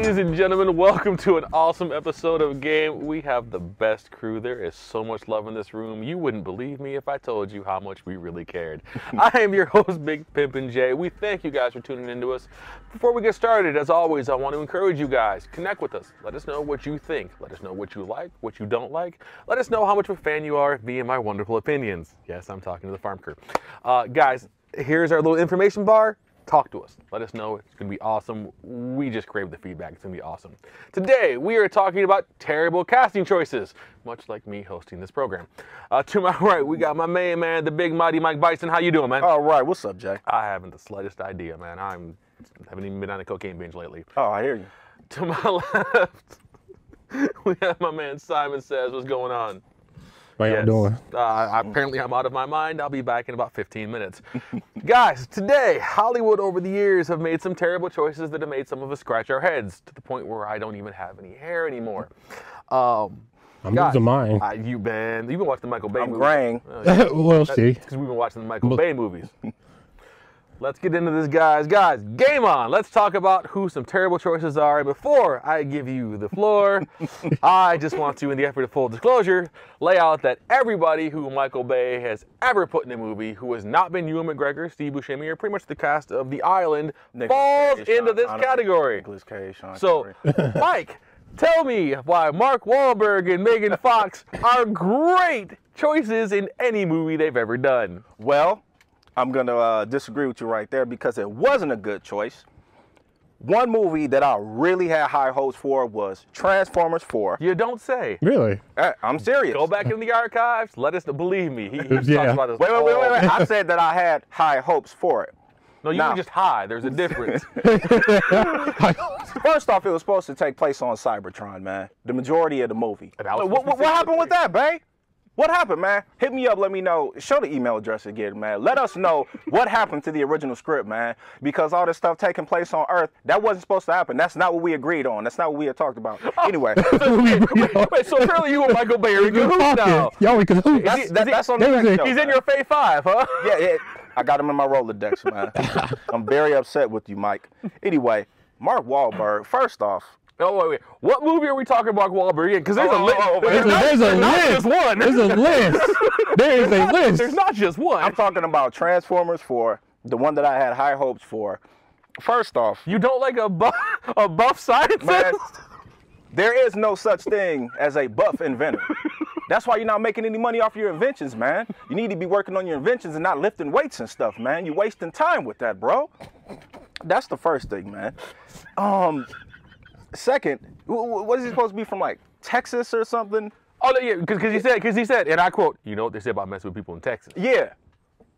Ladies and gentlemen, welcome to an awesome episode of Game. We have the best crew. There is so much love in this room. You wouldn't believe me if I told you how much we really cared. I am your host, Big Pimpin J. We thank you guys for tuning into us. Before we get started, as always, I want to encourage you guys, connect with us. Let us know what you think. Let us know what you like, what you don't like. Let us know how much of a fan you are, me and my wonderful opinions. Yes, I'm talking to the farm crew. Guys, here's our little information bar. Talk to us. Let us know. It's going to be awesome. We just crave the feedback. It's going to be awesome. Today, we are talking about terrible casting choices, much like me hosting this program. To my right, we got my main man, the big mighty Mike Bison. How you doing, man? All right. What's up, Jay? I haven't the slightest idea, man. Haven't even been on a cocaine binge lately. Oh, I hear you. To my left, we have my man Simon Says. What's going on? How y'all doing? Apparently I'm out of my mind. I'll be back in about 15 minutes. Guys, today, Hollywood over the years have made some terrible choices that have made some of us scratch our heads to the point where I don't even have any hair anymore. I'm losing mine. You've been watching the Michael Bay movies. I'm graying. We'll see. Because we've been watching the Michael Bay movies. Let's get into this, guys. Guys, game on. Let's talk about who some terrible choices are. And before I give you the floor, I just want to, in the effort of full disclosure, lay out that everybody who Michael Bay has ever put in a movie who has not been Ewan McGregor, Steve Buscemi, or pretty much the cast of The Island falls into this category. Nicolas Cage, So, Mike, tell me why Mark Wahlberg and Megan Fox are great choices in any movie they've ever done. Well, I'm going to disagree with you right there because it wasn't a good choice. One movie that I really had high hopes for was Transformers 4. You don't say. Really? I'm serious. Go back in the archives. Let us believe me. He talks about this. Wait. I said that I had high hopes for it. No, you were just high. There's a difference. First off, it was supposed to take place on Cybertron, man. The majority of the movie. What happened with that, babe? What happened, man? Hit me up, let me know. Show the email address again, man. Let us know what happened to the original script, man. Because all this stuff taking place on Earth, that wasn't supposed to happen. That's not what we agreed on. That's not what we had talked about. Anyway. Wait, so apparently you and Michael Bay are in cahoots now. Y'all in cahoots. That's on the next show. He's in your Fave 5, huh? Yeah, I got him in my Rolodex, man. I'm very upset with you, Mike. Anyway, Mark Wahlberg, first off, Oh, wait. What movie are we talking about Wahlberg in? Because there's a list. There's a list. There's a list. There is a list. There's not just one. I'm talking about Transformers 4, the one that I had high hopes for. First off, you don't like a buff scientist? Man, there is no such thing as a buff inventor. That's why you're not making any money off your inventions, man. You need to be working on your inventions and not lifting weights and stuff, man. You're wasting time with that, bro. That's the first thing, man. Second, what is he supposed to be from, like, Texas or something? Oh, yeah, because he said, and I quote, you know what they say about messing with people in Texas? Yeah.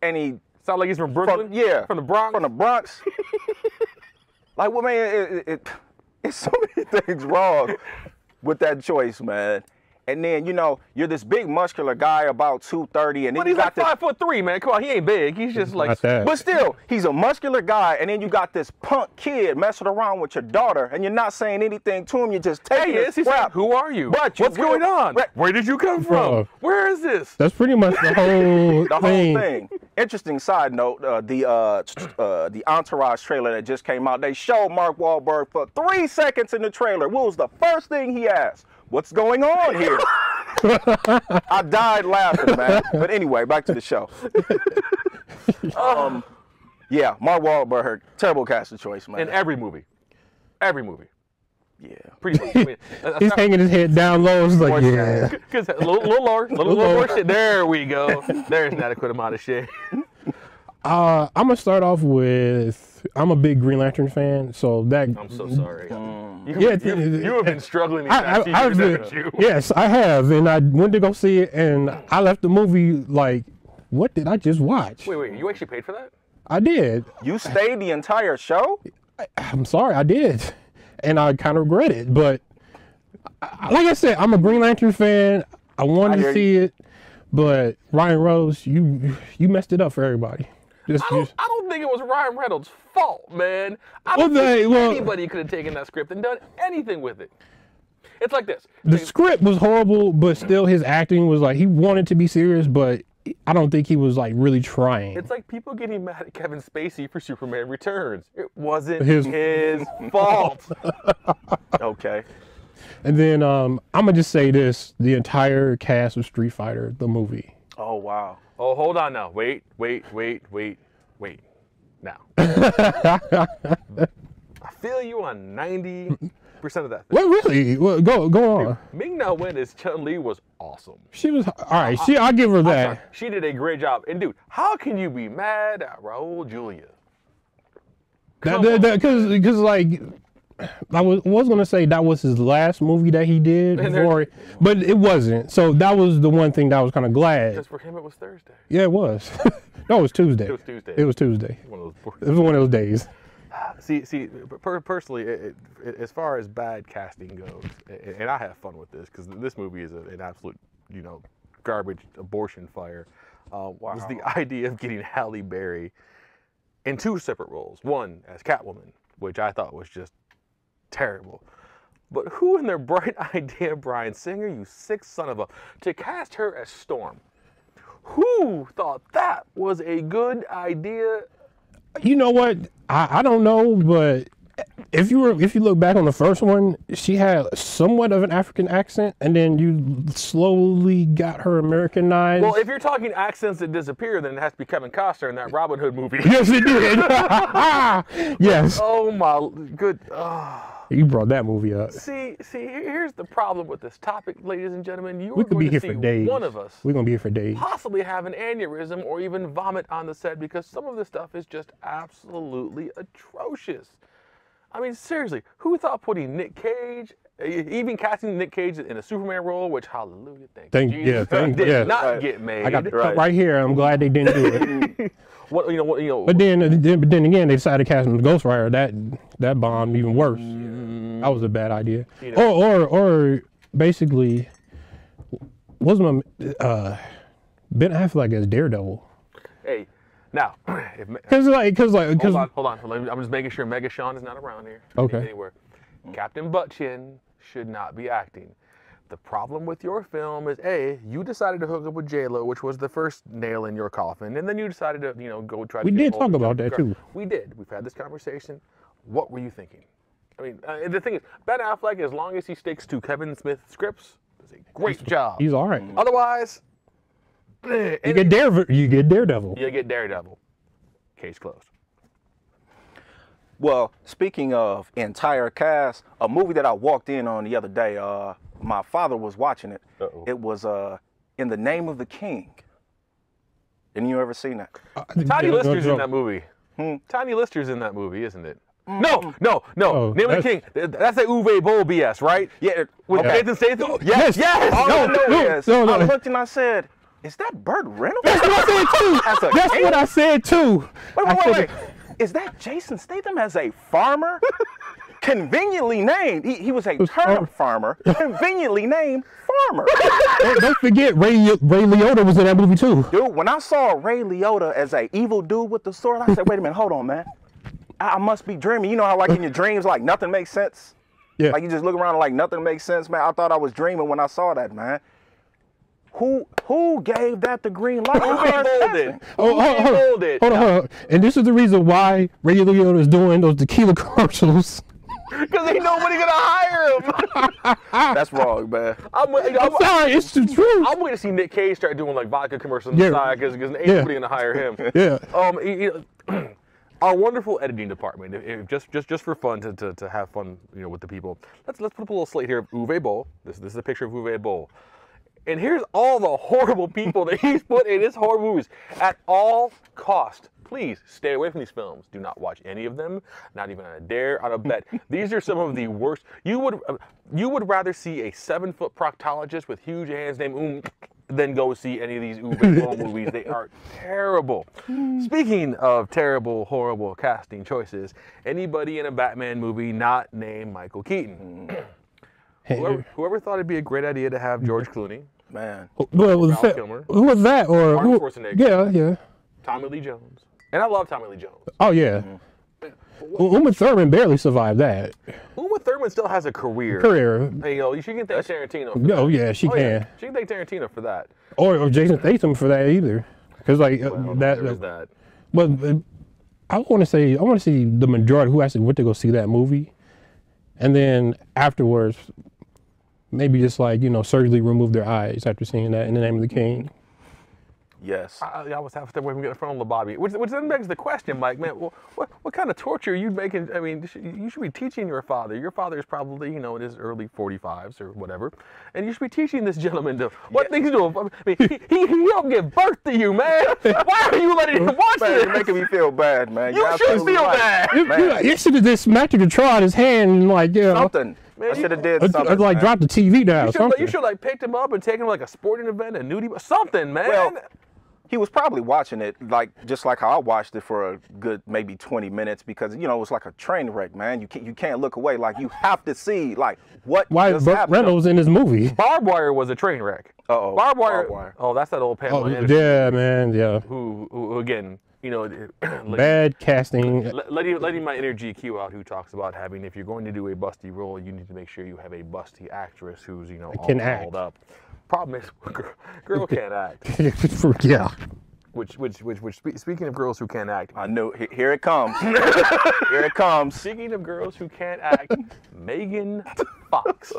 And he... Sound like he's from Brooklyn? From the Bronx? From the Bronx. Like, well, man, it's so many things wrong with that choice, man. And then, you know, you're this big muscular guy about 230, and then he's like 5'3", man. Come on, he ain't big. He's just like, but still, he's a muscular guy, and then you got this punk kid messing around with your daughter, and you're not saying anything to him. You're just taking his crap. Who are you? But what's going on? Where did you come from? Where is this? That's pretty much the whole thing. Interesting side note: the Entourage trailer that just came out, they showed Mark Wahlberg for 3 seconds in the trailer. What was the first thing he asked? What's going on here? I died laughing, man. But anyway, back to the show. Yeah, Mark Wahlberg, terrible casting choice, man. In every movie. Every movie. Yeah. Pretty much. I mean, he's hanging his head down low. He's like, yeah. Because a little lower, little more shit. There we go. There's an adequate amount of shit. I'm going to start off with, I'm a big Green Lantern fan, so that... I'm so sorry. You have been struggling these past few years, haven't you? Yes, I have, and I went to go see it, and I left the movie like, what did I just watch? Wait, you actually paid for that? I did. You stayed the entire show? I'm sorry, I did, and I kind of regret it, but like I said, I'm a Green Lantern fan. I wanted to see it, but Ryan Reynolds, you messed it up for everybody. I don't think it was Ryan Reynolds' fault, man. I don't think anybody could have taken that script and done anything with it. It's like this. The script was horrible, but still his acting was like, he wanted to be serious, but I don't think he was like really trying. It's like people getting mad at Kevin Spacey for Superman Returns. It wasn't his fault. Okay. And then I'm gonna just say this: the entire cast of Street Fighter, the movie. Oh wow. Oh, hold on now. Wait. Now. I feel you on 90% of that thing. What really? Well, go on. Ming-Na Wen as Chun-Li was awesome. She was all right. I'll give her that. She did a great job. And dude, how can you be mad at Raul Julia? Because like I was gonna say that was his last movie that he did before, but it wasn't. So that was the one thing that I was kind of glad. Because for him it was Thursday. Yeah, it was. No, it was Tuesday. It was Tuesday. It was Tuesday. One of those it was one of those days. See, personally, as far as bad casting goes, and I have fun with this because this movie is an absolute, garbage abortion fire. Was the idea of getting Halle Berry in two separate roles. One as Catwoman, which I thought was just terrible. But who in their bright idea, Bryan Singer, you sick son of a, to cast her as Storm? Who thought that was a good idea? You know what? I don't know, but if you look back on the first one, she had somewhat of an African accent, and then you slowly got her Americanized. Well, if you're talking accents that disappear, then it has to be Kevin Costner in that Robin Hood movie. Yes, it did. Yes. Oh my good. Oh. You brought that movie up. See, here's the problem with this topic, ladies and gentlemen. We could be here for days. One of us. We're gonna be here for days. Possibly have an aneurysm or even vomit on the set because some of this stuff is just absolutely atrocious. I mean, seriously, who thought putting Nick Cage, even casting Nick Cage in a Superman role, which hallelujah, thank Jesus, did not get made. I got the cut right here. I'm glad they didn't do it. But then again, they decided to cast him as Ghost Rider. That bombed even worse. That was a bad idea. Or basically, wasn't Ben Affleck as Daredevil? Hey, now, because hold on. I'm just making sure Mega Sean is not around here. Okay. Anywhere. Captain Buttchin should not be acting. The problem with your film is you decided to hook up with J-Lo, which was the first nail in your coffin, and then you decided to go try. We did talk about that too. We did. We've had this conversation. What were you thinking? I mean, the thing is, Ben Affleck, as long as he sticks to Kevin Smith scripts, does a great job. He's all right. Otherwise, you get Daredevil. You get Daredevil. Case closed. Well, speaking of entire cast, a movie that I walked in on the other day, my father was watching it. Uh-oh. It was In the Name of the King. Didn't you ever seen that? Tiny Lister's in that movie. Tiny Lister's in that movie, isn't it? No. Oh, Name of the King. That's a Uwe Boll BS, right? Yeah. With Nathan Statham? Yes. All I know is, no. I looked and I said, is that Burt Reynolds? That's what I said too. That's what I said too. Wait. Is that Jason Statham as a farmer? Conveniently named. He was a turnip farmer. Conveniently named farmer. Don't forget Ray Liotta was in that movie too. Dude, when I saw Ray Liotta as a evil dude with the sword, I said, wait a minute, hold on, man. I must be dreaming. You know how like in your dreams, like nothing makes sense? Yeah. Like you just look around and like nothing makes sense, man. I thought I was dreaming when I saw that, man. Who gave that the green light? Hold on. And this is the reason why Ray Liotta is doing those tequila commercials. Because ain't nobody gonna hire him. That's wrong, man. I'm sorry, it's the truth. I'm waiting to see Nick Cage start doing like vodka commercials on the side because ain't nobody gonna hire him. Yeah. Our wonderful editing department, just for fun to have fun, with the people. Let's put up a little slate here of Uwe Boll. This is a picture of Uwe Boll. And here's all the horrible people that he's put in his horror movies. At all cost, please stay away from these films. Do not watch any of them, not even on a dare, on a bet. These are some of the worst. You would rather see a 7-foot proctologist with huge hands named than go see any of these Uwe Boll movies. They are terrible. Speaking of terrible, horrible casting choices, anybody in a Batman movie not named Michael Keaton? Whoever thought it'd be a great idea to have George Clooney? Man. Val Kilmer. Who was that? Or Arnold Schwarzenegger. Yeah. Tommy Lee Jones. And I love Tommy Lee Jones. Oh, yeah. Uma Thurman barely survived that. Uma Thurman still has a career. You know, she can thank Tarantino for that. Oh, yeah, she can. She can thank Tarantino for that. Or Jason Statham for that either. Because, like, that. But I want to see the majority who actually went to go see that movie. And then afterwards, maybe just like, you know, surgically remove their eyes after seeing that In the Name of the King. Yes. I was half a step away from getting in front of the Bobby. Which then begs the question, Mike, man, what kind of torture are you making? I mean, you should be teaching your father. Your father is probably, you know, in his early 45s or whatever. And you should be teaching this gentleman to what things to do. I mean, he helped give birth to you, man. Why are you letting him watch this? You're making me feel bad, man. You should feel bad. You should have just smacked her to try his hand and, like, you know. Something. Man, I should have did something. Like, drop the TV down. You should like picked him up and taken him like a sporting event, a nudie, something, man. Well, he was probably watching it like just like how I watched it for a good maybe 20 minutes because you know it was like a train wreck, man. You can't look away. Like you have to see like what. Why is Burt Reynolds in this movie? Barbed Wire was a train wreck. Barbed Wire. Oh, that's that old Pamela Anderson. Yeah, man. Yeah. Who again? You know, bad casting. Letting my inner GQ out, who talks about having, if you're going to do a busty role, you need to make sure you have a busty actress who's, you know, all called up. Problem is, girl can't act. Yeah. Which, speaking of girls who can't act, I know. Here it comes. Here it comes. Speaking of girls who can't act, Megan Fox.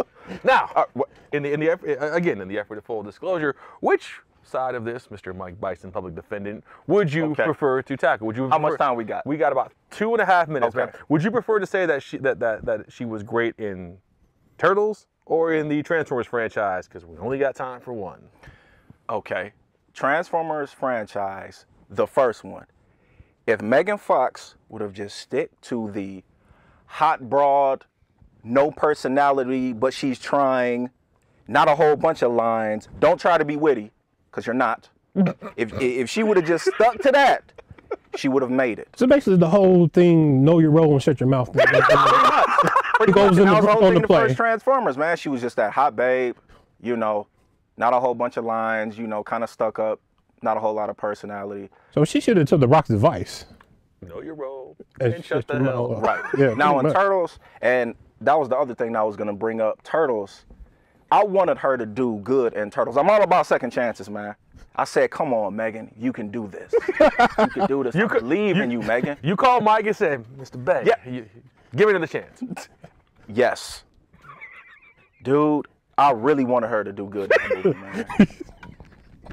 Now, in the effort of full disclosure, which side of this, Mr. Mike Bison, public defendant, would you prefer to tackle? How much time we got? We got about 2.5 minutes, man. Would you prefer to say that she was great in Turtles or in the Transformers franchise? Because we only got time for one. Okay. Transformers franchise, the first one. If Megan Fox would have just stick to the hot broad, no personality, but she's trying, not a whole bunch of lines, don't try to be witty, because you're not. If she would have just stuck to that, she would have made it. So basically the whole thing, know your role and shut your mouth. Pretty much. That was the whole thing in the first Transformers, man. She was just that hot babe, you know, not a whole bunch of lines, you know, kind of stuck up, not a whole lot of personality. So she should have took the Rock's advice. Know your role and shut the hell up. Right. Yeah, now in Turtles, and that was the other thing that I was going to bring up, Turtles, I wanted her to do good in Turtles. I'm all about second chances, man. I said, come on, Megan, you can do this. You can do this. I believe in you, Megan. You called Mike and said, Mr. Bay, give it another chance. Yes. Dude, I really wanted her to do good in that movie, man.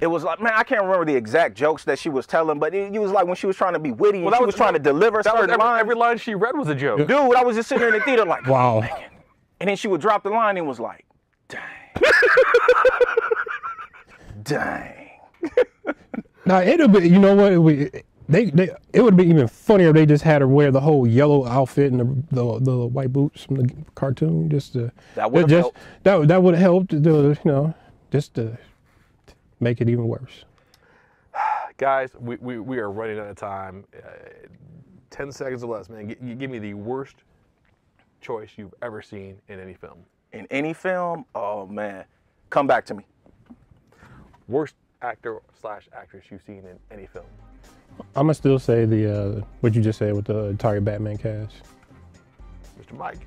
It was like, man, I can't remember the exact jokes that she was telling, but it was like when she was trying to be witty and she was trying to deliver certain lines. Every line she read was a joke. Dude, I was just sitting there in the theater like, wow. Megan. And then she would drop the line and was like, dang. Dang. Now, it would be, you know what, it would be even funnier if they just had her wear the whole yellow outfit and the white boots from the cartoon. That would have helped. That would have helped, you know, just to make it even worse. Guys, we are running out of time. 10 seconds or less, man. Give me the worst choice you've ever seen in any film. In any film? Oh, man. Come back to me. Worst actor / actress you've seen in any film. I'm gonna still say the what you just said with the entire Batman cast. Mr. Mike.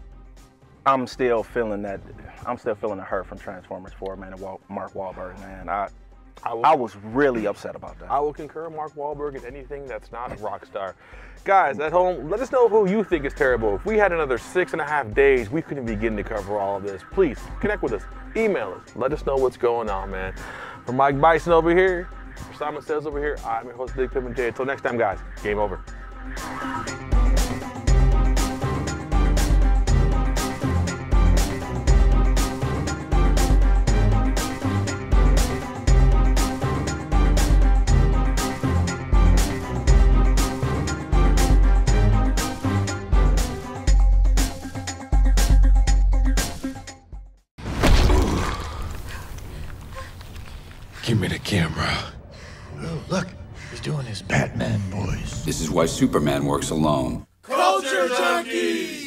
I'm still feeling that. I'm still feeling the hurt from Transformers 4, man, and Mark Wahlberg, man. I was really upset about that. I will concur Mark Wahlberg in anything that's not a rock star. Guys at home, let us know who you think is terrible. If we had another 6.5 days, we couldn't begin to cover all of this. Please connect with us, email us, let us know what's going on, man. For Mike Bison over here, for Simon Says over here, I'm your host, Big Pimpin J. Until next time, guys, game over. Give me the camera. Oh, look, he's doing his Batman voice. This is why Superman works alone. Culture Junkies!